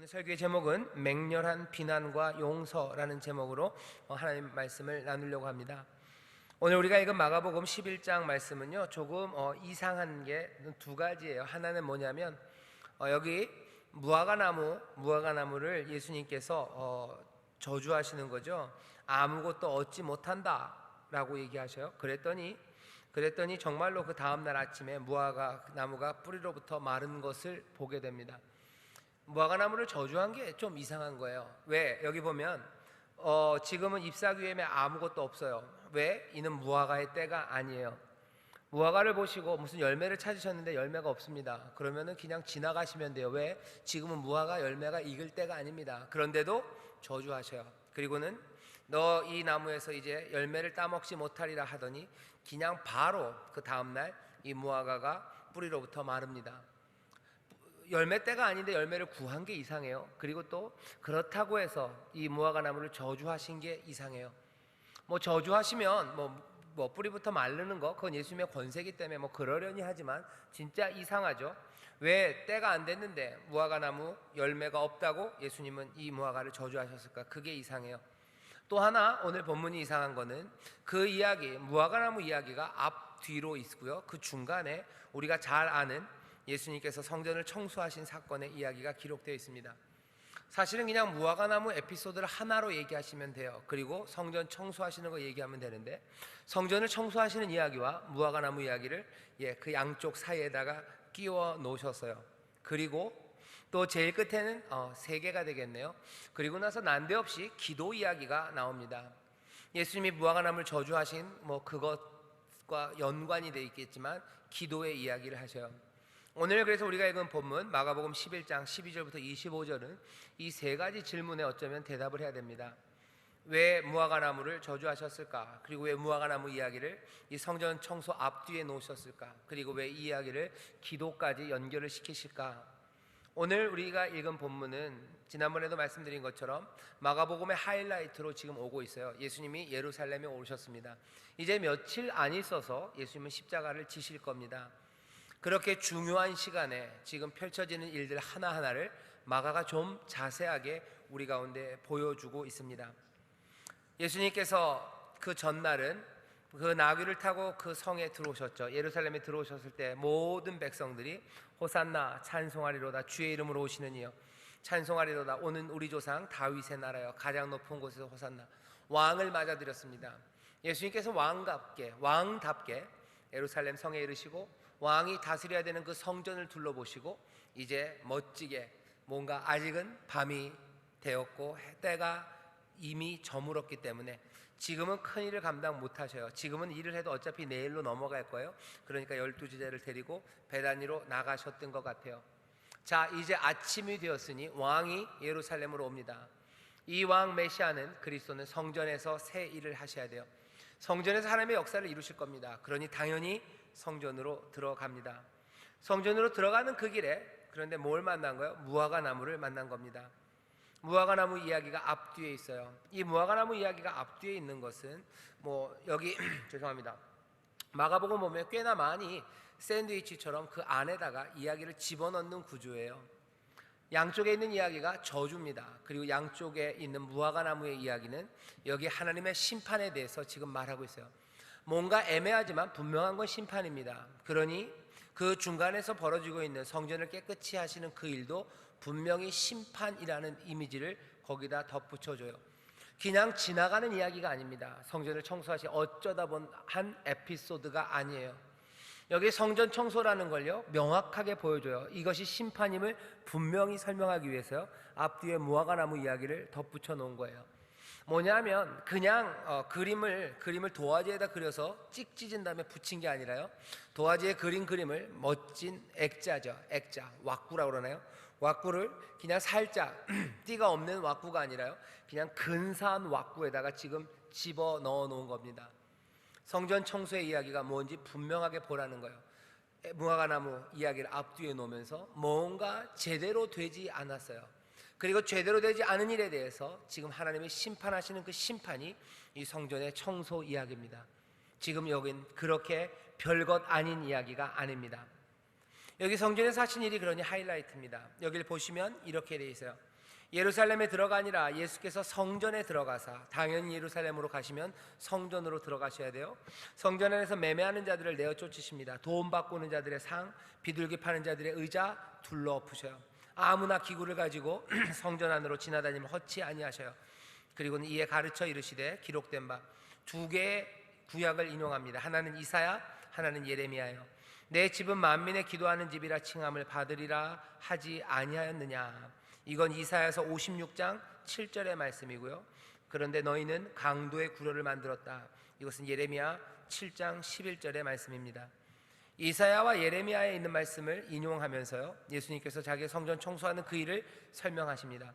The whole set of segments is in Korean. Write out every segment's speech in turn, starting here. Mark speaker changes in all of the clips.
Speaker 1: 오늘 설교의 제목은 맹렬한 비난과 용서라는 제목으로 하나님 말씀을 나누려고 합니다. 오늘 우리가 읽은 마가복음 11장 말씀은요, 조금 이상한 게 두 가지예요. 하나는 뭐냐면 여기 무화과나무를 예수님께서 저주하시는 거죠. 아무것도 얻지 못한다라고 얘기하셔요. 그랬더니 정말로 그 다음날 아침에 무화과 나무가 뿌리로부터 마른 것을 보게 됩니다. 무화과나무를 저주한 게 좀 이상한 거예요. 왜? 여기 보면 지금은 잎사귀에 아무것도 없어요. 왜? 이는 무화과의 때가 아니에요. 무화과를 보시고 무슨 열매를 찾으셨는데 열매가 없습니다. 그러면은 그냥 지나가시면 돼요. 왜? 지금은 무화과 열매가 익을 때가 아닙니다. 그런데도 저주하셔요. 그리고는 너 이 나무에서 이제 열매를 따먹지 못하리라 하더니 그냥 바로 그 다음날 이 무화과가 뿌리로부터 마릅니다. 열매 때가 아닌데 열매를 구한 게 이상해요. 그리고 또 그렇다고 해서 이 무화과 나무를 저주하신 게 이상해요. 저주하시면 뿌리부터 마르는 거 그건 예수님의 권세기 때문에 그러려니 하지만 진짜 이상하죠. 왜 때가 안 됐는데 무화과 나무 열매가 없다고 예수님은 이 무화과를 저주하셨을까? 그게 이상해요. 또 하나 오늘 본문이 이상한 거는 그 이야기, 무화과 나무 이야기가 앞 뒤로 있고요. 그 중간에 우리가 잘 아는 예수님께서 성전을 청소하신 사건의 이야기가 기록되어 있습니다. 사실은 그냥 무화과나무 에피소드를 하나로 얘기하시면 돼요. 그리고 성전 청소하시는 거 얘기하면 되는데 성전을 청소하시는 이야기와 무화과나무 이야기를 그 양쪽 사이에다가 끼워 놓으셨어요. 그리고 또 제일 끝에는 세 개가 되겠네요. 그리고 나서 난데없이 기도 이야기가 나옵니다. 예수님이 무화과나무를 저주하신 그것과 연관이 되어 있겠지만 기도의 이야기를 하셔요. 오늘 그래서 우리가 읽은 본문 마가복음 11장 12절부터 25절은 이 세 가지 질문에 어쩌면 대답을 해야 됩니다. 왜 무화과나무를 저주하셨을까? 그리고 왜 무화과나무 이야기를 이 성전 청소 앞뒤에 놓으셨을까? 그리고 왜 이 이야기를 기도까지 연결을 시키실까? 오늘 우리가 읽은 본문은 지난번에도 말씀드린 것처럼 마가복음의 하이라이트로 지금 오고 있어요. 예수님이 예루살렘에 오셨습니다. 이제 며칠 안 있어서 예수님은 십자가를 지실 겁니다. 그렇게 중요한 시간에 지금 펼쳐지는 일들 하나하나를 마가가 좀 자세하게 우리 가운데 보여주고 있습니다. 예수님께서 그 전날은 그 나귀를 타고 그 성에 들어오셨죠. 예루살렘에 들어오셨을 때 모든 백성들이 호산나 찬송하리로다 주의 이름으로 오시는 이여 찬송하리로다 오는 우리 조상 다윗의 나라여 가장 높은 곳에서 호산나 왕을 맞아들였습니다. 예수님께서 왕답게 예루살렘 성에 이르시고 왕이 다스려야 되는 그 성전을 둘러보시고 이제 멋지게 뭔가 아직은 밤이 되었고 때가 이미 저물었기 때문에 지금은 큰 일을 감당 못하셔요. 지금은 일을 해도 어차피 내일로 넘어갈 거예요. 그러니까 12제자를 데리고 베다니로 나가셨던 것 같아요. 자, 이제 아침이 되었으니 왕이 예루살렘으로 옵니다. 이 왕 메시아는 그리스도는 성전에서 새 일을 하셔야 돼요. 성전에서 하나님의 역사를 이루실 겁니다. 그러니 당연히 성전으로 들어갑니다. 성전으로 들어가는 그 길에 그런데 뭘 만난 거예요? 무화과나무를 만난 겁니다. 무화과나무 이야기가 앞뒤에 있어요. 이 무화과나무 이야기가 앞뒤에 있는 것은 여기 죄송합니다. 마가복음 보면 꽤나 많이 샌드위치처럼 그 안에다가 이야기를 집어넣는 구조예요. 양쪽에 있는 이야기가 저주입니다. 그리고 양쪽에 있는 무화과나무의 이야기는 여기 하나님의 심판에 대해서 지금 말하고 있어요. 뭔가 애매하지만 분명한 건 심판입니다. 그러니 그 중간에서 벌어지고 있는 성전을 깨끗이 하시는 그 일도 분명히 심판이라는 이미지를 거기다 덧붙여줘요. 그냥 지나가는 이야기가 아닙니다. 성전을 청소하시 어쩌다 본 한 에피소드가 아니에요. 여기 성전 청소라는 걸요 명확하게 보여줘요. 이것이 심판임을 분명히 설명하기 위해서요 앞뒤에 무화과나무 이야기를 덧붙여 놓은 거예요. 뭐냐면 그냥 그림을 도화지에다 그려서 찍 찢은 다음에 붙인 게 아니라요 도화지에 그린 그림을 멋진 액자죠. 액자, 왁구라고 그러나요? 왁구를 그냥 살짝 띠가 없는 왁구가 아니라요 그냥 근사한 왁구에다가 지금 집어 넣어 놓은 겁니다. 성전 청소의 이야기가 뭔지 분명하게 보라는 거예요. 무화과나무 이야기를 앞뒤에 놓으면서 뭔가 제대로 되지 않았어요. 그리고 제대로 되지 않은 일에 대해서 지금 하나님이 심판하시는 그 심판이 이 성전의 청소 이야기입니다. 지금 여긴 그렇게 별것 아닌 이야기가 아닙니다. 여기 성전에서 하신 일이 그러니 하이라이트입니다. 여기를 보시면 이렇게 되어 있어요. 예루살렘에 들어가니라. 예수께서 성전에 들어가사, 당연히 예루살렘으로 가시면 성전으로 들어가셔야 돼요. 성전 안에서 매매하는 자들을 내어 쫓으십니다. 돈 바꾸는 자들의 상, 비둘기 파는 자들의 의자 둘러 엎으셔요. 아무나 기구를 가지고 성전 안으로 지나다니면 헛치 아니하셔요. 그리고는 이에 가르쳐 이르시되 기록된 바 두 개의 구약을 인용합니다. 하나는 이사야, 하나는 예레미야예요. 내 집은 만민의 기도하는 집이라 칭함을 받으리라 하지 아니하였느냐. 이건 이사야서 56장 7절의 말씀이고요. 그런데 너희는 강도의 구려를 만들었다. 이것은 예레미야 7장 11절의 말씀입니다. 이사야와 예레미야에 있는 말씀을 인용하면서요, 예수님께서 자기의 성전 청소하는 그 일을 설명하십니다.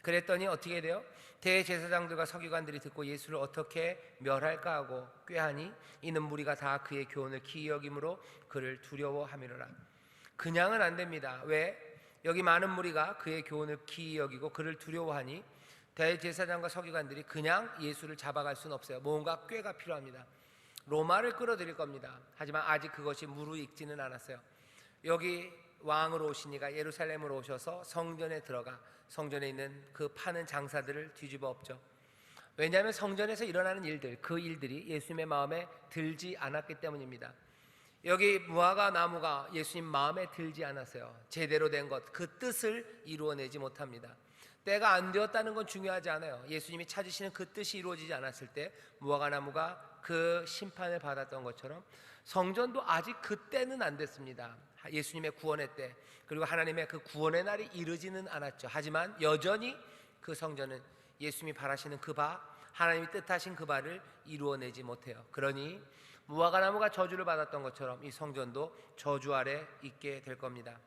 Speaker 1: 그랬더니 어떻게 돼요? 대제사장들과 서기관들이 듣고 예수를 어떻게 멸할까 하고 꾀하니 이는 무리가 다 그의 교훈을 기이 여김으로 그를 두려워함이로라. 그냥은 안 됩니다. 왜? 여기 많은 무리가 그의 교훈을 기이 여기고 그를 두려워하니 대제사장과 서기관들이 그냥 예수를 잡아갈 수는 없어요. 뭔가 꾀가 필요합니다. 로마를 끌어들일 겁니다. 하지만 아직 그것이 무르익지는 않았어요. 여기 왕으로 오신 이가 예루살렘으로 오셔서 성전에 들어가 성전에 있는 그 파는 장사들을 뒤집어 엎죠. 왜냐하면 성전에서 일어나는 일들, 그 일들이 예수님의 마음에 들지 않았기 때문입니다. 여기 무화과 나무가 예수님 마음에 들지 않았어요. 제대로 된 것, 그 뜻을 이루어내지 못합니다. 때가 안 되었다는 건 중요하지 않아요. 예수님이 찾으시는 그 뜻이 이루어지지 않았을 때 무화과 나무가 그 심판을 받았던 것처럼 성전도 아직 그때는 안 됐습니다. 예수님의 구원의 때, 그리고 하나님의 그 구원의 날이 이르지는 않았죠. 하지만 여전히 그 성전은 예수님이 바라시는 그 바, 하나님이 뜻하신 그 바를 이루어내지 못해요. 그러니 무화과 나무가 저주를 받았던 것처럼 이 성전도 저주 아래 있게 될 겁니다.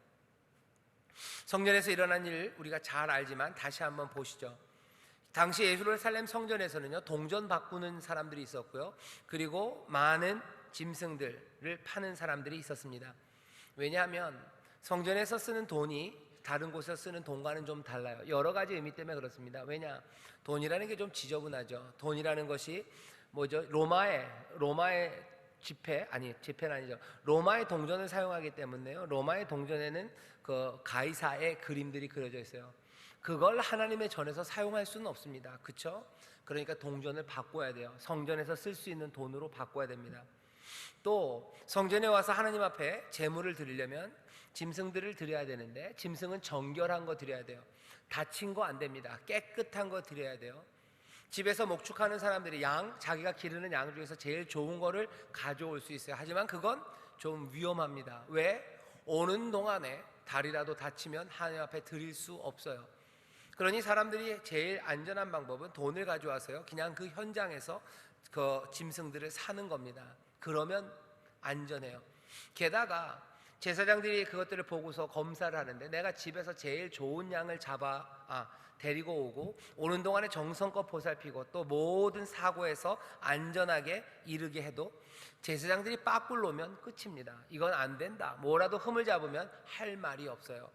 Speaker 1: 성전에서 일어난 일 우리가 잘 알지만 다시 한번 보시죠. 당시 예루살렘 성전에서는요, 동전 바꾸는 사람들이 있었고요, 그리고 많은 짐승들을 파는 사람들이 있었습니다. 왜냐하면 성전에서 쓰는 돈이 다른 곳에서 쓰는 돈과는 좀 달라요. 여러 가지 의미 때문에 그렇습니다. 왜냐? 돈이라는 게 좀 지저분하죠. 돈이라는 것이 뭐죠? 로마의 지폐는 아니죠. 로마의 동전을 사용하기 때문에요. 로마의 동전에는 그 가이사의 그림들이 그려져 있어요. 그걸 하나님의 전에서 사용할 수는 없습니다. 그렇죠? 그러니까 동전을 바꿔야 돼요. 성전에서 쓸 수 있는 돈으로 바꿔야 됩니다. 또 성전에 와서 하나님 앞에 제물을 드리려면 짐승들을 드려야 되는데, 짐승은 정결한 거 드려야 돼요. 다친 거 안 됩니다. 깨끗한 거 드려야 돼요. 집에서 목축하는 사람들이 자기가 기르는 양 중에서 제일 좋은 거를 가져올 수 있어요. 하지만 그건 좀 위험합니다. 왜? 오는 동안에 다리라도 다치면 하나님 앞에 드릴 수 없어요. 그러니 사람들이 제일 안전한 방법은 돈을 가져와서요, 그냥 그 현장에서 그 짐승들을 사는 겁니다. 그러면 안전해요. 게다가 제사장들이 그것들을 보고서 검사를 하는데, 내가 집에서 제일 좋은 양을 데리고 오고 오는 동안에 정성껏 보살피고 또 모든 사고에서 안전하게 이르게 해도 제사장들이 빠꾸를 놓으면 끝입니다. 이건 안 된다. 뭐라도 흠을 잡으면 할 말이 없어요.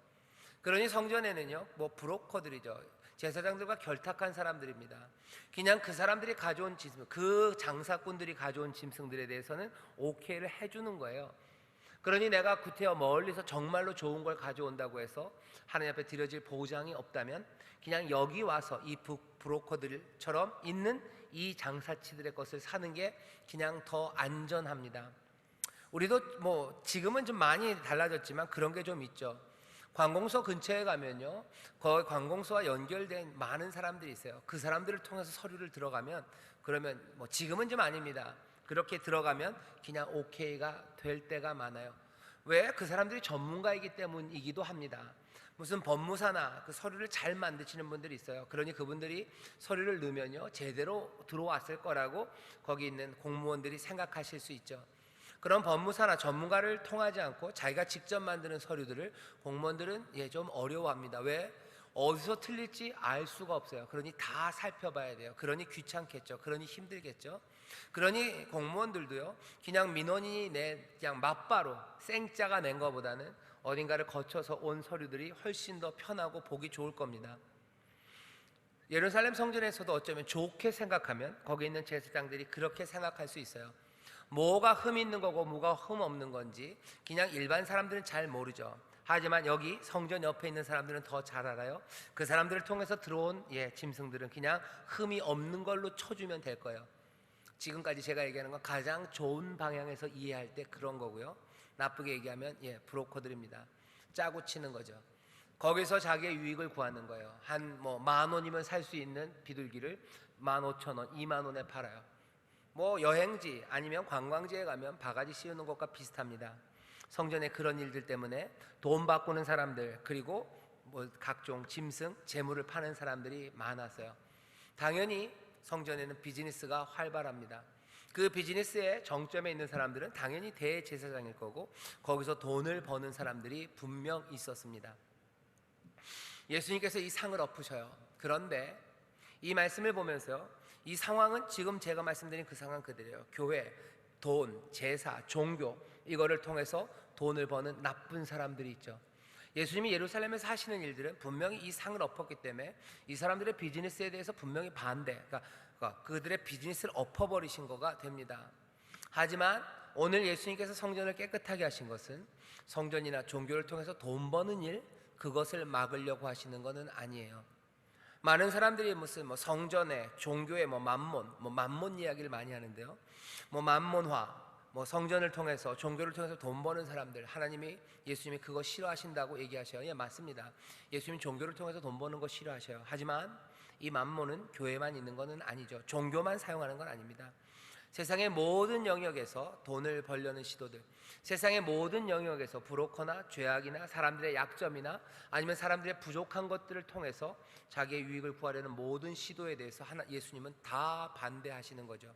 Speaker 1: 그러니 성전에는요, 브로커들이죠. 제사장들과 결탁한 사람들입니다. 그냥 그 사람들이 가져온 짐승, 그 장사꾼들이 가져온 짐승들에 대해서는 오케이를 해주는 거예요. 그러니 내가 구태여 멀리서 정말로 좋은 걸 가져온다고 해서 하나님 앞에 드려질 보장이 없다면 그냥 여기 와서 이 브로커들처럼 있는 이 장사치들의 것을 사는 게 그냥 더 안전합니다. 우리도 지금은 좀 많이 달라졌지만 그런 게 좀 있죠. 관공서 근처에 가면요, 거기 관공서와 연결된 많은 사람들이 있어요. 그 사람들을 통해서 서류를 들어가면, 그러면 지금은 좀 아닙니다. 그렇게 들어가면 그냥 오케이가 될 때가 많아요. 왜? 그 사람들이 전문가이기 때문이기도 합니다. 무슨 법무사나 그 서류를 잘 만드시는 분들이 있어요. 그러니 그분들이 서류를 넣으면요, 제대로 들어왔을 거라고 거기 있는 공무원들이 생각하실 수 있죠. 그런 법무사나 전문가를 통하지 않고 자기가 직접 만드는 서류들을 공무원들은 좀 어려워합니다. 왜? 어디서 틀릴지 알 수가 없어요. 그러니 다 살펴봐야 돼요. 그러니 귀찮겠죠. 그러니 힘들겠죠. 그러니 공무원들도요, 그냥 민원인이 그냥 맞바로 생짜가 낸 것보다는 어딘가를 거쳐서 온 서류들이 훨씬 더 편하고 보기 좋을 겁니다. 예루살렘 성전에서도 어쩌면 좋게 생각하면 거기 있는 제사장들이 그렇게 생각할 수 있어요. 뭐가 흠 있는 거고 뭐가 흠 없는 건지 그냥 일반 사람들은 잘 모르죠. 하지만 여기 성전 옆에 있는 사람들은 더 잘 알아요. 그 사람들을 통해서 들어온 짐승들은 그냥 흠이 없는 걸로 쳐주면 될 거예요. 지금까지 제가 얘기하는 건 가장 좋은 방향에서 이해할 때 그런 거고요. 나쁘게 얘기하면 브로커들입니다. 짜고 치는 거죠. 거기서 자기의 유익을 구하는 거예요. 한 10,000원이면 살 수 있는 비둘기를 15,000원, 20,000원에 팔아요. 여행지 아니면 관광지에 가면 바가지 씌우는 것과 비슷합니다. 성전에 그런 일들 때문에 돈 바꾸는 사람들, 그리고 각종 짐승, 재물을 파는 사람들이 많았어요. 당연히 성전에는 비즈니스가 활발합니다. 그 비즈니스의 정점에 있는 사람들은 당연히 대제사장일 거고, 거기서 돈을 버는 사람들이 분명 있었습니다. 예수님께서 이 상을 엎으셔요. 그런데 이 말씀을 보면서요, 이 상황은 지금 제가 말씀드린 그 상황 그대로예요. 교회, 돈, 제사, 종교, 이거를 통해서 돈을 버는 나쁜 사람들이 있죠. 예수님이 예루살렘에서 하시는 일들은 분명히 이 상을 엎었기 때문에 이 사람들의 비즈니스에 대해서 분명히 반대, 그러니까 그들의 비즈니스를 엎어버리신 거가 됩니다. 하지만 오늘 예수님께서 성전을 깨끗하게 하신 것은 성전이나 종교를 통해서 돈 버는 일, 그것을 막으려고 하시는 것은 아니에요. 많은 사람들이 무슨 성전에, 종교에 만몬 이야기를 많이 하는데요. 만몬화, 성전을 통해서, 종교를 통해서 돈 버는 사람들, 예수님이 그거 싫어하신다고 얘기하셔요. 예, 맞습니다. 예수님이 종교를 통해서 돈 버는 거 싫어하셔요. 하지만 이 만몬은 교회만 있는 것은 아니죠. 종교만 사용하는 건 아닙니다. 세상의 모든 영역에서 돈을 벌려는 시도들, 세상의 모든 영역에서 브로커나 죄악이나 사람들의 약점이나 아니면 사람들의 부족한 것들을 통해서 자기의 유익을 구하려는 모든 시도에 대해서 예수님은 다 반대하시는 거죠.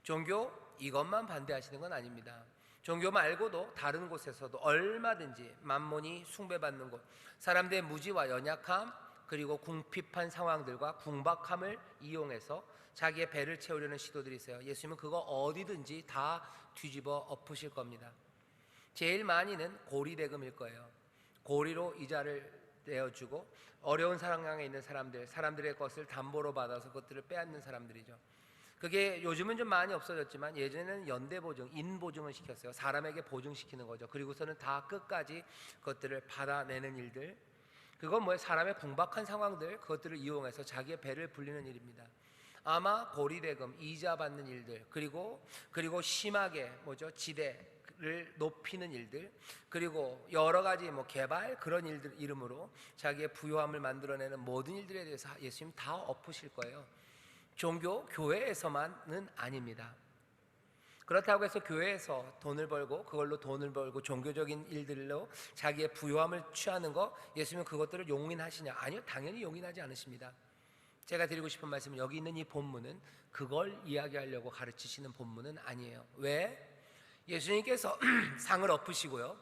Speaker 1: 종교 이것만 반대하시는 건 아닙니다. 종교 말고도 다른 곳에서도 얼마든지 만몬이 숭배받는 곳, 사람들의 무지와 연약함, 그리고 궁핍한 상황들과 궁박함을 이용해서 자기의 배를 채우려는 시도들이 있어요. 예수님은 그거 어디든지 다 뒤집어 엎으실 겁니다. 제일 많이는 고리대금일 거예요. 고리로 이자를 내어주고 어려운 상황에 있는 사람들의 것을 담보로 받아서 그것들을 빼앗는 사람들이죠. 그게 요즘은 좀 많이 없어졌지만 예전에는 연대보증, 인보증을 시켰어요. 사람에게 보증시키는 거죠. 그리고서는 다 끝까지 그것들을 받아내는 일들, 그건 사람의 궁박한 상황들, 그것들을 이용해서 자기의 배를 불리는 일입니다. 아마 고리대금, 이자 받는 일들, 그리고 심하게 지대를 높이는 일들, 그리고 여러 가지 개발, 그런 일들 이름으로 자기의 부요함을 만들어내는 모든 일들에 대해서 예수님 다 엎으실 거예요. 종교, 교회에서만은 아닙니다. 그렇다고 해서 교회에서 돈을 벌고 그걸로 돈을 벌고 종교적인 일들로 자기의 부요함을 취하는 거, 예수님은 그것들을 용인하시냐? 아니요, 당연히 용인하지 않으십니다. 제가 드리고 싶은 말씀은 여기 있는 이 본문은 그걸 이야기하려고 가르치시는 본문은 아니에요. 왜? 예수님께서 상을 엎으시고요,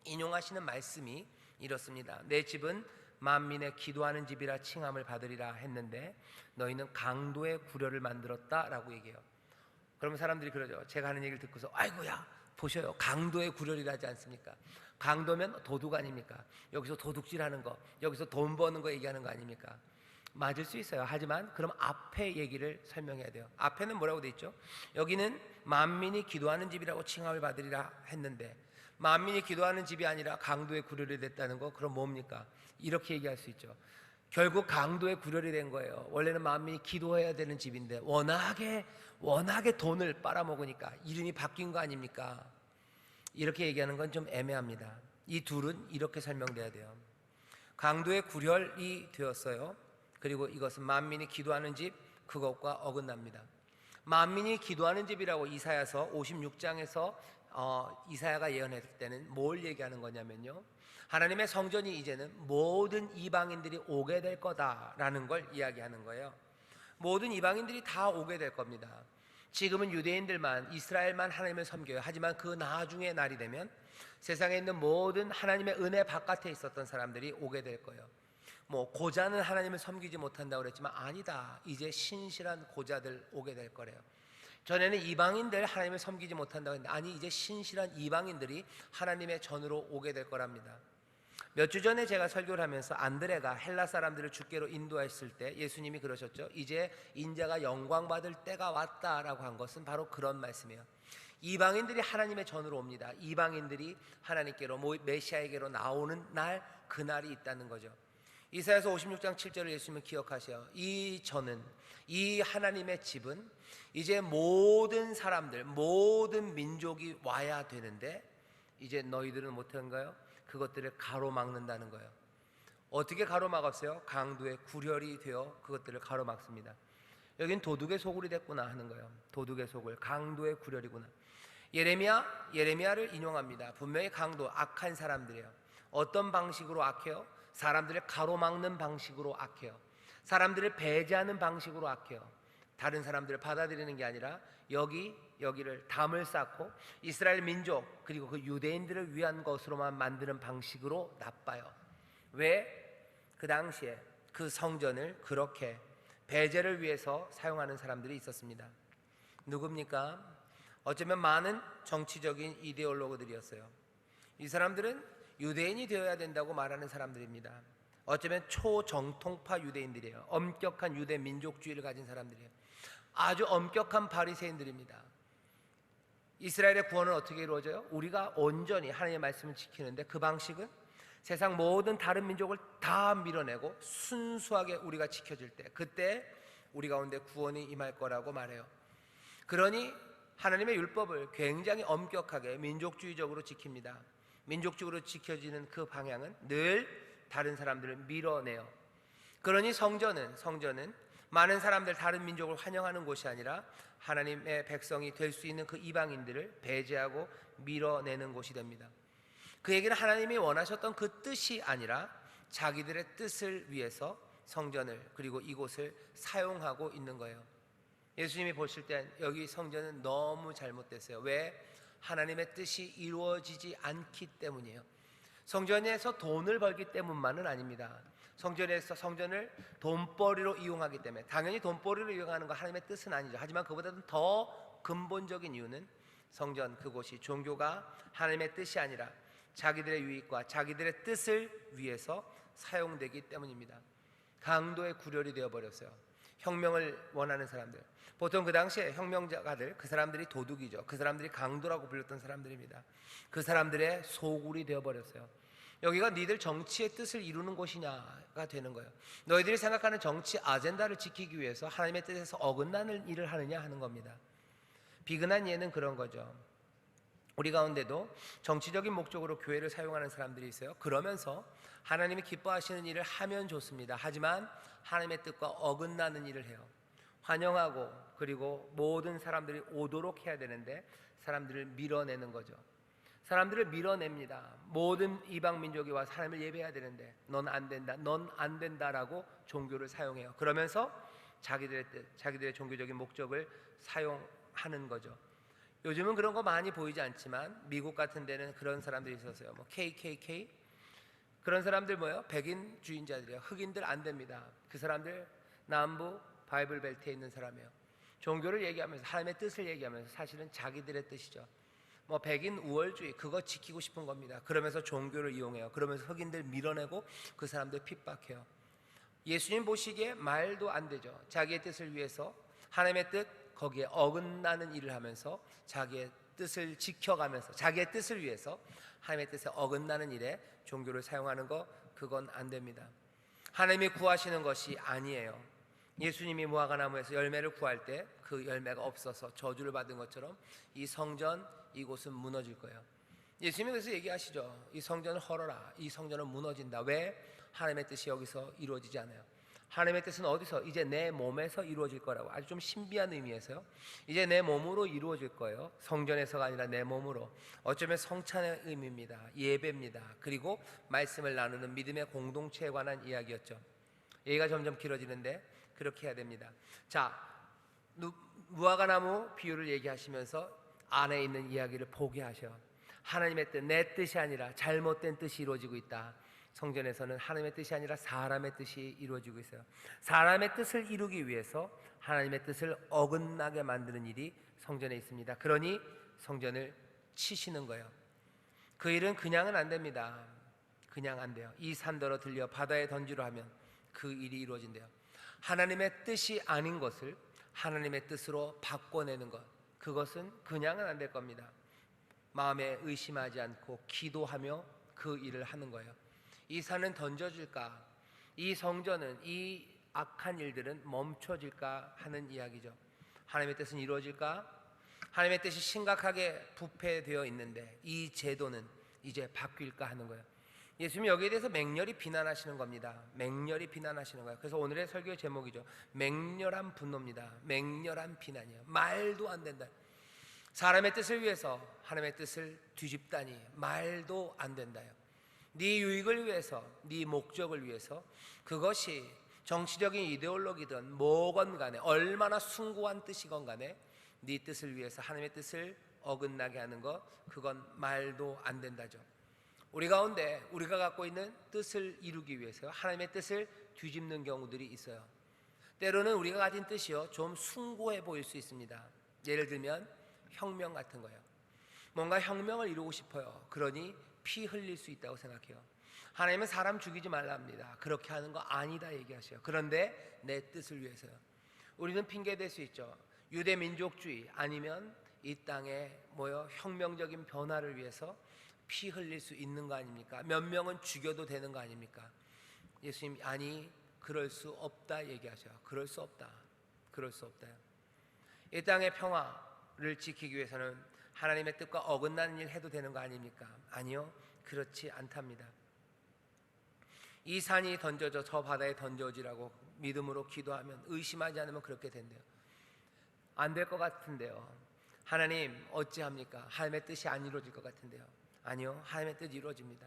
Speaker 1: 인용하시는 말씀이 이렇습니다. 내 집은 만민의 기도하는 집이라 칭함을 받으리라 했는데 너희는 강도의 구려를 만들었다라고 얘기해요. 그러면 사람들이 그러죠. 제가 하는 얘기를 듣고서 아이고야, 보셔요, 강도의 구려이라지 않습니까? 강도면 도둑 아닙니까? 여기서 도둑질하는 거, 여기서 돈 버는 거 얘기하는 거 아닙니까? 맞을 수 있어요. 하지만 그럼 앞에 얘기를 설명해야 돼요. 앞에는 뭐라고 돼 있죠? 여기는 만민이 기도하는 집이라고 칭함을 받으리라 했는데 만민이 기도하는 집이 아니라 강도의 구려이 됐다는 거, 그럼 뭡니까? 이렇게 얘기할 수 있죠. 결국 강도의 구려이 된 거예요. 원래는 만민이 기도해야 되는 집인데 워낙에 돈을 빨아먹으니까 이름이 바뀐 거 아닙니까? 이렇게 얘기하는 건 좀 애매합니다. 이 둘은 이렇게 설명돼야 돼요. 강도의 구렬이 되었어요. 그리고 이것은 만민이 기도하는 집, 그것과 어긋납니다. 만민이 기도하는 집이라고 이사야서 56장에서 이사야가 예언했을 때는 뭘 얘기하는 거냐면요, 하나님의 성전이 이제는 모든 이방인들이 오게 될 거다라는 걸 이야기하는 거예요. 모든 이방인들이 다 오게 될 겁니다. 지금은 유대인들만, 이스라엘만 하나님을 섬겨요. 하지만 그 나중에 날이 되면 세상에 있는 모든 하나님의 은혜 바깥에 있었던 사람들이 오게 될 거예요. 고자는 하나님을 섬기지 못한다고 그랬지만 아니다, 이제 신실한 고자들 오게 될 거래요. 전에는 이방인들 하나님을 섬기지 못한다고 했는데 아니, 이제 신실한 이방인들이 하나님의 전으로 오게 될 거랍니다. 몇 주 전에 제가 설교를 하면서 안드레가 헬라 사람들을 주께로 인도했을 때 예수님이 그러셨죠. 이제 인자가 영광받을 때가 왔다라고 한 것은 바로 그런 말씀이에요. 이방인들이 하나님의 전으로 옵니다. 이방인들이 하나님께로 메시아에게로 나오는 날, 그날이 있다는 거죠. 이사야서 56장 7절을 예수님은 기억하세요. 이 전은, 이 하나님의 집은 이제 모든 사람들, 모든 민족이 와야 되는데 이제 너희들은 못한가요? 그것들을 가로막는다는 거예요. 어떻게 가로막았어요? 강도의 구렬이 되어 그것들을 가로막습니다. 여긴 도둑의 소굴이 됐구나 하는 거예요. 도둑의 소굴, 강도의 구렬이구나. 예레미야를 인용합니다. 분명히 강도, 악한 사람들이에요. 어떤 방식으로 악해요? 사람들을 가로막는 방식으로 악해요. 사람들을 배제하는 방식으로 악해요. 다른 사람들을 받아들이는 게 아니라 여기를 담을 쌓고 이스라엘 민족 그리고 그 유대인들을 위한 것으로만 만드는 방식으로 나빠요. 왜? 그 당시에 그 성전을 그렇게 배제를 위해서 사용하는 사람들이 있었습니다. 누굽니까? 어쩌면 많은 정치적인 이데올로그들이었어요. 이 사람들은 유대인이 되어야 된다고 말하는 사람들입니다. 어쩌면 초정통파 유대인들이에요. 엄격한 유대 민족주의를 가진 사람들이에요. 아주 엄격한 바리새인들입니다. 이스라엘의 구원은 어떻게 이루어져요? 우리가 온전히 하나님의 말씀을 지키는데 그 방식은 세상 모든 다른 민족을 다 밀어내고 순수하게 우리가 지켜질 때, 그때 우리 가운데 구원이 임할 거라고 말해요. 그러니 하나님의 율법을 굉장히 엄격하게 민족주의적으로 지킵니다. 민족적으로 지켜지는 그 방향은 늘 다른 사람들을 밀어내요. 그러니 성전은 많은 사람들, 다른 민족을 환영하는 곳이 아니라 하나님의 백성이 될 수 있는 그 이방인들을 배제하고 밀어내는 곳이 됩니다. 그 얘기는 하나님이 원하셨던 그 뜻이 아니라 자기들의 뜻을 위해서 성전을 그리고 이곳을 사용하고 있는 거예요. 예수님이 보실 땐 여기 성전은 너무 잘못됐어요. 왜? 하나님의 뜻이 이루어지지 않기 때문이에요. 성전에서 돈을 벌기 때문만은 아닙니다. 성전에서 성전을 돈벌이로 이용하기 때문에, 당연히 돈벌이로 이용하는 거 하나님의 뜻은 아니죠. 하지만 그보다는 더 근본적인 이유는 성전, 그곳이 종교가 하나님의 뜻이 아니라 자기들의 유익과 자기들의 뜻을 위해서 사용되기 때문입니다. 강도의 구렬이 되어버렸어요. 혁명을 원하는 사람들, 보통 그 당시에 혁명자가들, 그 사람들이 도둑이죠. 그 사람들이 강도라고 불렸던 사람들입니다. 그 사람들의 소굴이 되어버렸어요. 여기가 니들 정치의 뜻을 이루는 곳이냐가 되는 거예요. 너희들이 생각하는 정치 아젠다를 지키기 위해서 하나님의 뜻에서 어긋나는 일을 하느냐 하는 겁니다. 비근한 예는 그런 거죠. 우리 가운데도 정치적인 목적으로 교회를 사용하는 사람들이 있어요. 그러면서 하나님이 기뻐하시는 일을 하면 좋습니다. 하지만 하나님의 뜻과 어긋나는 일을 해요. 환영하고 그리고 모든 사람들이 오도록 해야 되는데 사람들을 밀어내는 거죠. 사람들을 밀어냅니다. 모든 이방 민족이 와서 하나님을 예배해야 되는데 넌 안 된다, 넌 안 된다라고 종교를 사용해요. 그러면서 자기들의 뜻, 자기들의 종교적인 목적을 사용하는 거죠. 요즘은 그런 거 많이 보이지 않지만 미국 같은 데는 그런 사람들이 있었어요. 뭐 KKK 그런 사람들 뭐예요? 백인주의자들이에요. 흑인들 안 됩니다. 그 사람들 남부 바이블 벨트에 있는 사람이에요. 종교를 얘기하면서 하나님의 뜻을 얘기하면서 사실은 자기들의 뜻이죠. 뭐 백인 우월주의 그거 지키고 싶은 겁니다. 그러면서 종교를 이용해요. 그러면서 흑인들 밀어내고 그 사람들 핍박해요. 예수님 보시기에 말도 안 되죠. 자기의 뜻을 위해서 하나님의 뜻 거기에 어긋나는 일을 하면서 자기의 뜻을 지켜가면서 자기의 뜻을 위해서 하나님의 뜻에 어긋나는 일에 종교를 사용하는 거, 그건 안 됩니다. 하나님이 구하시는 것이 아니에요. 예수님이 무화과나무에서 열매를 구할 때 그 열매가 없어서 저주를 받은 것처럼 이 성전, 이곳은 무너질 거예요. 예수님이 그래서 얘기하시죠. 이 성전을 헐어라. 이 성전은 무너진다. 왜? 하나님의 뜻이 여기서 이루어지지 않아요. 하나님의 뜻은 어디서? 이제 내 몸에서 이루어질 거라고. 아주 좀 신비한 의미에서요. 이제 내 몸으로 이루어질 거예요. 성전에서가 아니라 내 몸으로. 어쩌면 성찬의 의미입니다. 예배입니다. 그리고 말씀을 나누는 믿음의 공동체에 관한 이야기였죠. 얘기가 점점 길어지는데 그렇게 해야 됩니다. 자, 무화과나무 비유를 얘기하시면서 안에 있는 이야기를 포기하셔. 하나님의 뜻, 내 뜻이 아니라 잘못된 뜻이 이루어지고 있다. 성전에서는 하나님의 뜻이 아니라 사람의 뜻이 이루어지고 있어요. 사람의 뜻을 이루기 위해서 하나님의 뜻을 어긋나게 만드는 일이 성전에 있습니다. 그러니 성전을 치시는 거예요. 그 일은 그냥은 안 됩니다. 그냥 안 돼요. 이 산더러 들려 바다에 던지려 하면 그 일이 이루어진대요. 하나님의 뜻이 아닌 것을 하나님의 뜻으로 바꿔내는 것, 그것은 그냥은 안 될 겁니다. 마음에 의심하지 않고 기도하며 그 일을 하는 거예요. 이 산은 던져질까? 이 성전은, 이 악한 일들은 멈춰질까 하는 이야기죠. 하나님의 뜻은 이루어질까? 하나님의 뜻이 심각하게 부패되어 있는데 이 제도는 이제 바뀔까 하는 거예요. 예수님이 여기에 대해서 맹렬히 비난하시는 겁니다. 맹렬히 비난하시는 거예요. 그래서 오늘의 설교의 제목이죠. 맹렬한 분노입니다. 맹렬한 비난이에요. 말도 안 된다. 사람의 뜻을 위해서 하나님의 뜻을 뒤집다니 말도 안 된다요. 네 유익을 위해서, 네 목적을 위해서, 그것이 정치적인 이데올로기든 뭐건 간에, 얼마나 숭고한 뜻이건 간에 네 뜻을 위해서 하나님의 뜻을 어긋나게 하는 것, 그건 말도 안 된다죠. 우리 가운데 우리가 갖고 있는 뜻을 이루기 위해서 하나님의 뜻을 뒤집는 경우들이 있어요. 때로는 우리가 가진 뜻이요 좀 숭고해 보일 수 있습니다. 예를 들면 혁명 같은 거예요. 뭔가 혁명을 이루고 싶어요. 그러니 피 흘릴 수 있다고 생각해요. 하나님은 사람 죽이지 말라 합니다. 그렇게 하는 거 아니다 얘기하셔요. 그런데 내 뜻을 위해서요. 우리는 핑계 댈 수 있죠. 유대 민족주의 아니면 이 땅에 혁명적인 변화를 위해서 피 흘릴 수 있는 거 아닙니까? 몇 명은 죽여도 되는 거 아닙니까? 예수님 아니 그럴 수 없다 얘기하셔요. 그럴 수 없다. 그럴 수 없다요. 이 땅의 평화를 지키기 위해서는 하나님의 뜻과 어긋나는 일 해도 되는 거 아닙니까? 아니요. 그렇지 않답니다. 이 산이 던져져 저 바다에 던져지라고 믿음으로 기도하면, 의심하지 않으면 그렇게 된대요. 안 될 것 같은데요. 하나님 어찌합니까? 하나님의 뜻이 안 이루어질 것 같은데요. 아니요. 하나님의 뜻이 이루어집니다.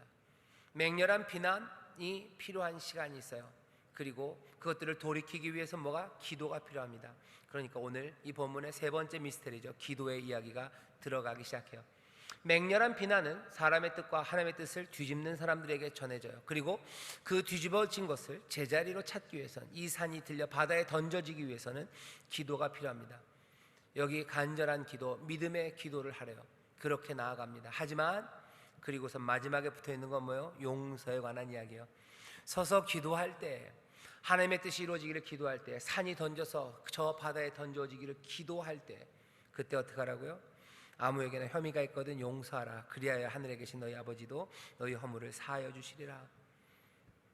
Speaker 1: 맹렬한 비난이 필요한 시간이 있어요. 그리고 그것들을 돌이키기 위해서 뭐가? 기도가 필요합니다. 그러니까 오늘 이 본문의 세 번째 미스터리죠. 기도의 이야기가 들어가기 시작해요. 맹렬한 비난은 사람의 뜻과 하나님의 뜻을 뒤집는 사람들에게 전해져요. 그리고 그 뒤집어진 것을 제자리로 찾기 위해서는, 이 산이 들려 바다에 던져지기 위해서는 기도가 필요합니다. 여기 간절한 기도, 믿음의 기도를 하래요. 그렇게 나아갑니다. 하지만 그리고서 마지막에 붙어있는 건 뭐예요? 용서에 관한 이야기예요. 서서 기도할 때, 하나님의 뜻이 이루어지기를 기도할 때, 산이 던져서 저 바다에 던져지기를 기도할 때, 그때 어떻게 하라고요? 아무에게나 혐의가 있거든 용서하라. 그리하여 하늘에 계신 너희 아버지도 너희 허물을 사하여 주시리라.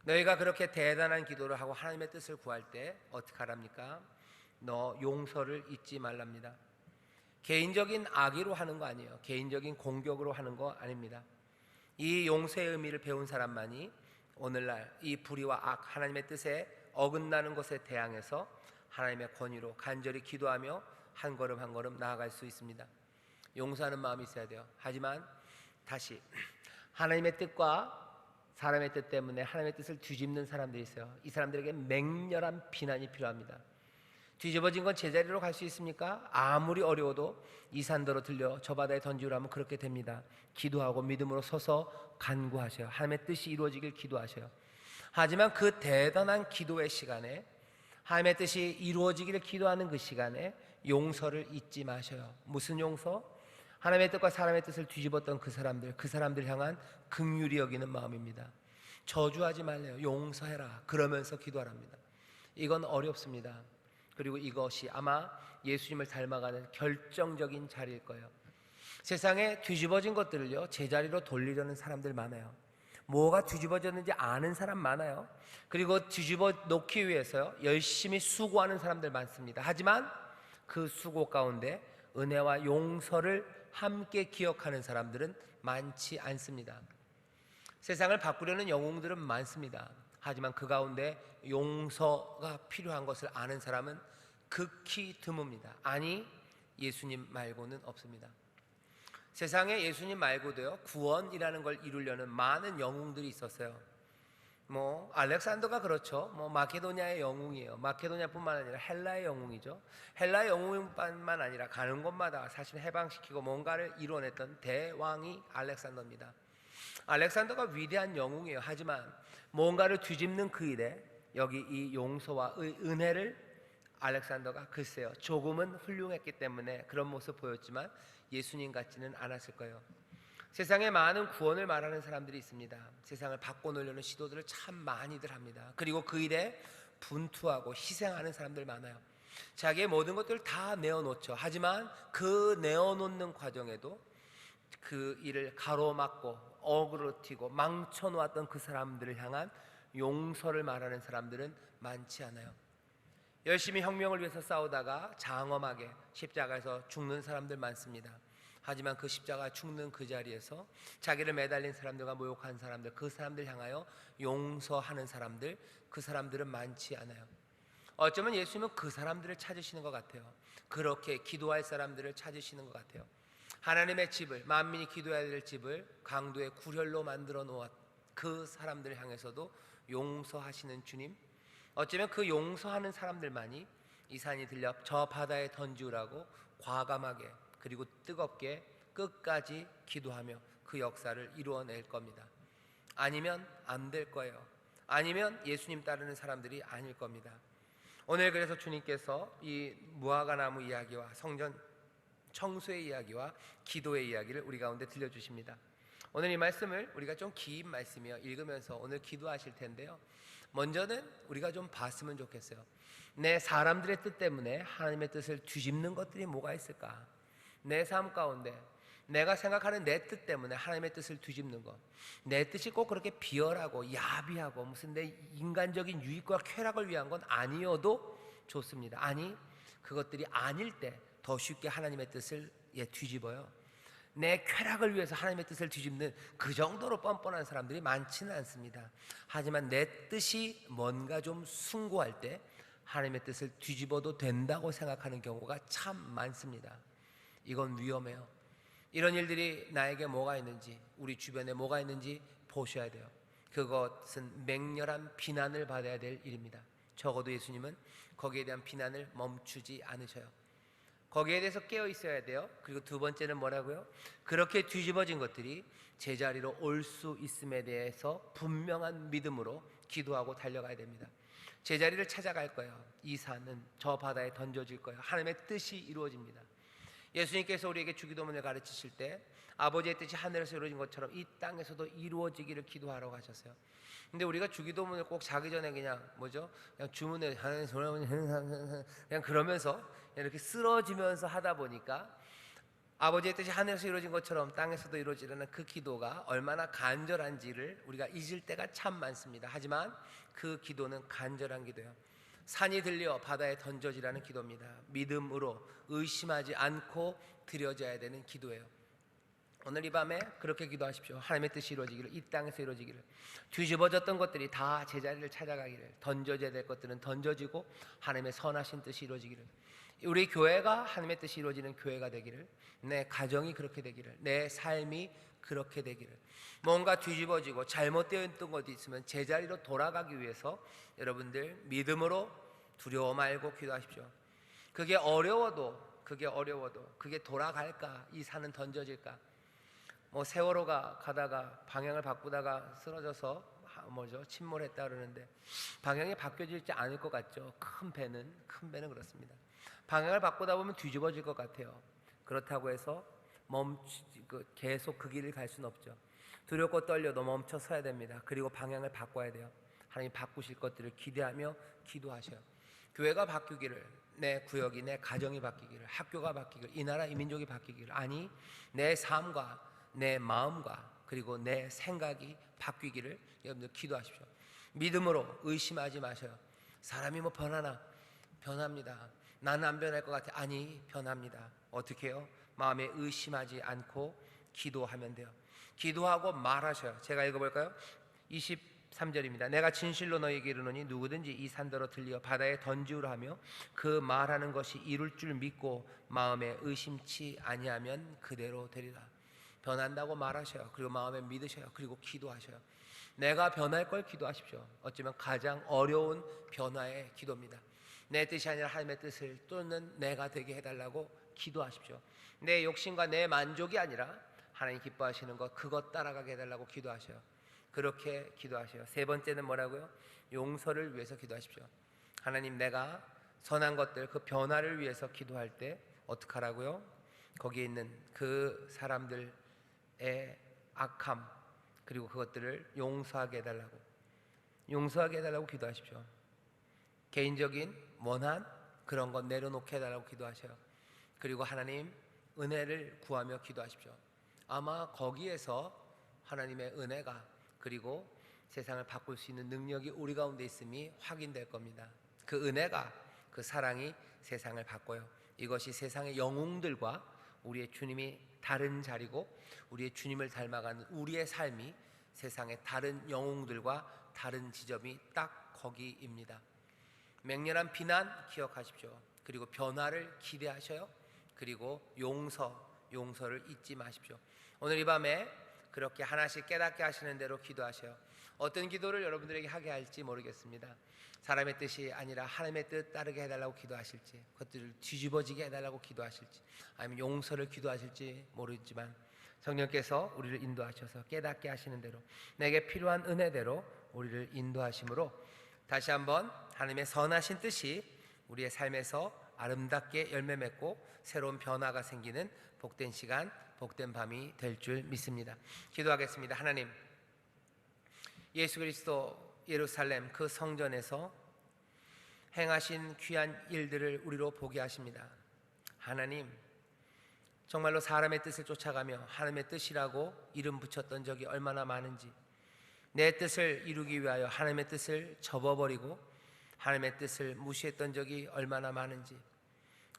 Speaker 1: 너희가 그렇게 대단한 기도를 하고 하나님의 뜻을 구할 때 어떻게 하랍니까? 너 용서를 잊지 말랍니다. 개인적인 악의로 하는 거 아니에요. 개인적인 공격으로 하는 거 아닙니다. 이 용서의 의미를 배운 사람만이 오늘날 이 불의와 악, 하나님의 뜻에 어긋나는 것에 대항해서 하나님의 권위로 간절히 기도하며 한 걸음 한 걸음 나아갈 수 있습니다. 용서하는 마음이 있어야 돼요. 하지만 다시 하나님의 뜻과 사람의 뜻 때문에 하나님의 뜻을 뒤집는 사람들이 있어요. 이 사람들에게 맹렬한 비난이 필요합니다. 뒤집어진 건 제자리로 갈 수 있습니까? 아무리 어려워도 이 산더러 들려 저 바다에 던지라면 그렇게 됩니다. 기도하고 믿음으로 서서 간구하셔요. 하나님의 뜻이 이루어지길 기도하셔요. 하지만 그 대단한 기도의 시간에, 하나님의 뜻이 이루어지기를 기도하는 그 시간에 용서를 잊지 마셔요. 무슨 용서? 하나님의 뜻과 사람의 뜻을 뒤집었던 그 사람들 향한 긍휼히 여기는 마음입니다. 저주하지 말래요. 용서해라. 그러면서 기도하랍니다. 이건 어렵습니다. 그리고 이것이 아마 예수님을 닮아가는 결정적인 자리일 거예요. 세상에 뒤집어진 것들을요 제자리로 돌리려는 사람들 많아요. 뭐가 뒤집어졌는지 아는 사람 많아요. 그리고 뒤집어 놓기 위해서요 열심히 수고하는 사람들 많습니다. 하지만 그 수고 가운데 은혜와 용서를 함께 기억하는 사람들은 많지 않습니다. 세상을 바꾸려는 영웅들은 많습니다. 하지만 그 가운데 용서가 필요한 것을 아는 사람은 극히 드뭅니다. 아니, 예수님 말고는 없습니다. 세상에 예수님 말고도요 구원이라는 걸 이루려는 많은 영웅들이 있었어요. 알렉산더가 그렇죠. 마케도니아의 영웅이에요. 마케도니아뿐만 아니라 헬라의 영웅이죠. 헬라의 영웅뿐만 아니라 가는 곳마다 사실 해방시키고 뭔가를 이뤄냈던 대왕이 알렉산더입니다. 알렉산더가 위대한 영웅이에요. 하지만 뭔가를 뒤집는 그 일에 여기 이 용서와 은혜를 알렉산더가 글쎄요 조금은 훌륭했기 때문에 그런 모습 보였지만 예수님 같지는 않았을 거예요. 세상에 많은 구원을 말하는 사람들이 있습니다. 세상을 바꿔놓으려는 시도들을 참 많이들 합니다. 그리고 그 일에 분투하고 희생하는 사람들 많아요. 자기의 모든 것들을 다 내어놓죠. 하지만 그 내어놓는 과정에도 그 일을 가로막고 어그러뜨리고 망쳐놓았던 그 사람들을 향한 용서를 말하는 사람들은 많지 않아요. 열심히 혁명을 위해서 싸우다가 장엄하게 십자가에서 죽는 사람들 많습니다. 하지만 그 십자가 죽는 그 자리에서 자기를 매달린 사람들과 모욕한 사람들, 그 사람들 향하여 용서하는 사람들, 그 사람들은 많지 않아요. 어쩌면 예수님은 그 사람들을 찾으시는 것 같아요. 그렇게 기도할 사람들을 찾으시는 것 같아요. 하나님의 집을, 만민이 기도해야 될 집을 강도의 구렬로 만들어 놓았 그 사람들을 향해서도 용서하시는 주님, 어쩌면 그 용서하는 사람들만이 이 산이 들려 저 바다에 던지우라고 과감하게 그리고 뜨겁게 끝까지 기도하며 그 역사를 이루어낼 겁니다. 아니면 안 될 거예요. 아니면 예수님 따르는 사람들이 아닐 겁니다. 오늘 그래서 주님께서 이 무화과나무 이야기와 성전 청소의 이야기와 기도의 이야기를 우리 가운데 들려주십니다. 오늘 이 말씀을 우리가 좀 긴 말씀이요 읽으면서 오늘 기도하실 텐데요, 먼저는 우리가 좀 봤으면 좋겠어요. 내 사람들의 뜻 때문에 하나님의 뜻을 뒤집는 것들이 뭐가 있을까? 내 삶 가운데 내가 생각하는 내 뜻 때문에 하나님의 뜻을 뒤집는 것, 내 뜻이 꼭 그렇게 비열하고 야비하고 무슨 내 인간적인 유익과 쾌락을 위한 건 아니어도 좋습니다. 아니, 그것들이 아닐 때 더 쉽게 하나님의 뜻을 뒤집어요. 내 쾌락을 위해서 하나님의 뜻을 뒤집는 그 정도로 뻔뻔한 사람들이 많지는 않습니다. 하지만 내 뜻이 뭔가 좀 숭고할 때 하나님의 뜻을 뒤집어도 된다고 생각하는 경우가 참 많습니다. 이건 위험해요. 이런 일들이 나에게 뭐가 있는지, 우리 주변에 뭐가 있는지 보셔야 돼요. 그것은 맹렬한 비난을 받아야 될 일입니다. 적어도 예수님은 거기에 대한 비난을 멈추지 않으셔요. 거기에 대해서 깨어 있어야 돼요. 그리고 두 번째는 뭐라고요? 그렇게 뒤집어진 것들이 제자리로 올 수 있음에 대해서 분명한 믿음으로 기도하고 달려가야 됩니다. 제자리를 찾아갈 거예요. 이 산은 저 바다에 던져질 거예요. 하나님의 뜻이 이루어집니다. 예수님께서 우리에게 주기도문을 가르치실 때 아버지의 뜻이 하늘에서 이루어진 것처럼 이 땅에서도 이루어지기를 기도하라고 하셨어요. 근데 우리가 주기도문을 꼭 자기 전에 그냥 그냥 주문을 그냥 그러면서 이렇게 쓰러지면서 하다 보니까 아버지의 뜻이 하늘에서 이루어진 것처럼 땅에서도 이루어지려는 그 기도가 얼마나 간절한지를 우리가 잊을 때가 참 많습니다. 하지만 그 기도는 간절한 기도예요. 산이 들려 바다에 던져지라는 기도입니다. 믿음으로 의심하지 않고 드려져야 되는 기도예요. 오늘 이 밤에 그렇게 기도하십시오. 하나님의 뜻이 이루어지기를, 이 땅에서 이루어지기를, 뒤집어졌던 것들이 다 제자리를 찾아가기를, 던져져야 될 것들은 던져지고 하나님의 선하신 뜻이 이루어지기를, 우리 교회가 하나님의 뜻이 이루어지는 교회가 되기를, 내 가정이 그렇게 되기를, 내 삶이 그렇게 되기를. 뭔가 뒤집어지고 잘못되어 있던 것이 있으면 제자리로 돌아가기 위해서 여러분들 믿음으로 두려워 말고 기도하십시오. 그게 어려워도 그게 돌아갈까? 이 산은 던져질까? 세월호가 가다가 방향을 바꾸다가 쓰러져서 침몰했다 그러는데 방향이 바뀌어질지 않을 것 같죠. 큰 배는 그렇습니다. 방향을 바꾸다 보면 뒤집어질 것 같아요. 그렇다고 해서 계속 그 길을 갈 수는 없죠. 두렵고 떨려도 멈춰 서야 됩니다. 그리고 방향을 바꿔야 돼요. 하나님 바꾸실 것들을 기대하며 기도하셔요. 교회가 바뀌기를, 내 구역이, 내 가정이 바뀌기를, 학교가 바뀌기를, 이 나라 이 민족이 바뀌기를, 아니 내 삶과 내 마음과 그리고 내 생각이 바뀌기를 여러분들 기도하십시오. 믿음으로 의심하지 마셔요. 사람이 변하나? 변합니다. 나는 안 변할 것 같아. 아니, 변합니다. 어떻게 해요? 마음에 의심하지 않고 기도하면 돼요. 기도하고 말하셔요. 제가 읽어볼까요? 23절입니다. 내가 진실로 너희에게 이르노니 누구든지 이 산더러 들려 바다에 던지우라 하며 그 말하는 것이 이룰 줄 믿고 마음에 의심치 아니하면 그대로 되리라. 변한다고 말하셔요. 그리고 마음에 믿으셔요. 그리고 기도하셔요. 내가 변할 걸 기도하십시오. 어쩌면 가장 어려운 변화의 기도입니다. 내 뜻이 아니라 하나님의 뜻을 쫓는 내가 되게 해달라고 기도하십시오. 내 욕심과 내 만족이 아니라 하나님 기뻐하시는 것, 그것 따라가게 해달라고 기도하셔요. 그렇게 기도하셔요. 세 번째는 뭐라고요? 용서를 위해서 기도하십시오. 하나님, 내가 선한 것들, 그 변화를 위해서 기도할 때 어떻게 하라고요? 거기에 있는 그 사람들의 악함, 그리고 그것들을 용서하게 해달라고 기도하십시오. 개인적인 원한, 그런 것 내려놓게 해달라고 기도하셔요. 그리고 하나님 은혜를 구하며 기도하십시오. 아마 거기에서 하나님의 은혜가 그리고 세상을 바꿀 수 있는 능력이 우리 가운데 있음이 확인될 겁니다. 그 은혜가, 그 사랑이 세상을 바꿔요. 이것이 세상의 영웅들과 우리의 주님이 다른 자리고, 우리의 주님을 닮아가는 우리의 삶이 세상의 다른 영웅들과 다른 지점이 딱 거기입니다. 맹렬한 비난 기억하십시오. 그리고 변화를 기대하셔요. 그리고 용서를 잊지 마십시오. 오늘 이 밤에 그렇게 하나씩 깨닫게 하시는 대로 기도하셔요. 어떤 기도를 여러분들에게 하게 할지 모르겠습니다. 사람의 뜻이 아니라 하나님의 뜻 따르게 해달라고 기도하실지, 그것들을 뒤집어지게 해달라고 기도하실지, 아니면 용서를 기도하실지 모르지만 성령께서 우리를 인도하셔서 깨닫게 하시는 대로, 내게 필요한 은혜대로 우리를 인도하심으로 다시 한번 하나님의 선하신 뜻이 우리의 삶에서 아름답게 열매 맺고 새로운 변화가 생기는 복된 시간, 복된 밤이 될 줄 믿습니다. 기도하겠습니다. 하나님, 예수 그리스도 예루살렘 그 성전에서 행하신 귀한 일들을 우리로 보게 하십니다. 하나님, 정말로 사람의 뜻을 쫓아가며 하나님의 뜻이라고 이름 붙였던 적이 얼마나 많은지, 내 뜻을 이루기 위하여 하나님의 뜻을 접어버리고 하나님의 뜻을 무시했던 적이 얼마나 많은지,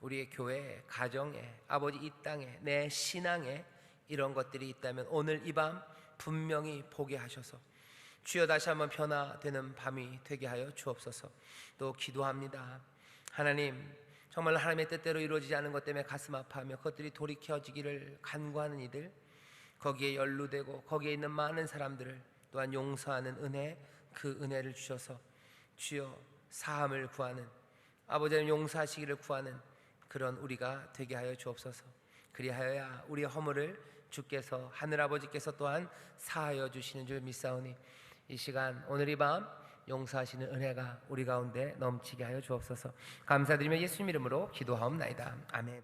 Speaker 1: 우리의 교회에, 가정에, 아버지 이 땅에, 내 신앙에 이런 것들이 있다면 오늘 이 밤 분명히 보게 하셔서 주여 다시 한번 변화되는 밤이 되게 하여 주옵소서. 또 기도합니다. 하나님, 정말 하나님의 뜻대로 이루어지지 않은 것 때문에 가슴 아파하며 그것들이 돌이켜지기를 간구하는 이들, 거기에 연루되고 거기에 있는 많은 사람들을 또한 용서하는 은혜, 그 은혜를 주셔서 주여 사함을 구하는, 아버지는 용서하시기를 구하는 그런 우리가 되게 하여 주옵소서. 그리하여야 우리의 허물을 주께서, 하늘아버지께서 또한 사하여 주시는 줄 믿사오니 이 시간 오늘 이 밤 용서하시는 은혜가 우리 가운데 넘치게 하여 주옵소서. 감사드리며 예수님 이름으로 기도하옵나이다. 아멘.